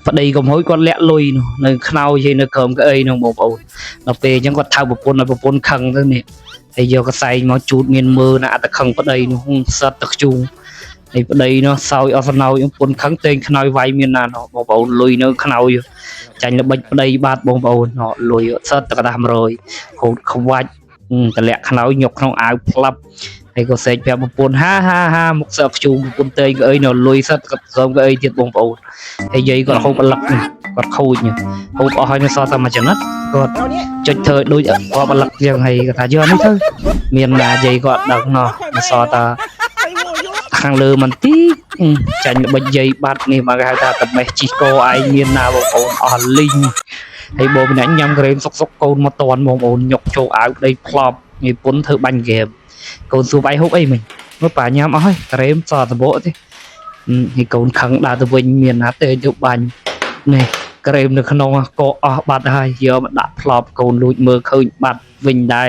ប្តីកំហុយគាត់លាក់លុយនោះនៅខ្នើយនៅក្រោមកៅអីនោះបងប្អូនដល់ពេលអញ្ចឹងគាត់ថៅប្រពន្ធឲ្យប្រពន្ធខឹងទៅនេះហើយយកកសែងមកជូតមានមើលណាអត់តែខឹងប្តីនោះសិតតែខ្ជូហើយប្តីនោះសោយអស់សំណោយប្រពន្ធខឹងតែងខ្នើយវាយមានណានោះបងប្អូនលុយនៅខ្នើយចាញ់ល្បិចប្តីបាត់បងប្អូនលុយសិតតែកដាស់100ហូតខ្វាច់តម្លាក់ខ្នើយញុកក្នុងអាវផ្លាប់ហើយក៏សេកប្រាប់ប្រពន្ធហាមកសើខ្ជូប្រពន្ធតែងក៏អីនៅលុយសិតគាត់ក្រុមក៏អីទៀតបងប្អូនហើយយាយគាត់ហូបប្លឹកគាត់ខូចហូបអស់ហើយនៅសល់តែមួយចំណិតគាត់ចុចធ្វើដូចគាត់ប្លឹកយ៉ាងហើយគាត់ថាយកនេះទៅមានណាយាយគាត់ដឹងណោះនៅសល់តែខាងលើមិនទីចាញ់ល្បិចយាយបាត់នេះមកគេហៅថាតមេះជីកោឯងមានណាបងប្អូនអស់លីងហើយបងម្នាក់ញ៉ាំក្រែមសុកកូនមកតន់បងប្អូនញុកចូលអាវប្តីផ្លប់ងាយពុនធ្វើបាញ់ហ្គេមកូនសួរឯងហូបអីមិញមើលប៉ាញ៉ាំអស់ហើយក្រែមសតបោទេហើយកូនខឹងដើរទៅវិញមានណាទេទៅបាញ់នេះក្រែមនៅក្នុងកអស់បាត់ហើយយកមកដាក់ផ្លប់កូនលួចមើលឃើញបាត់វិញដែរ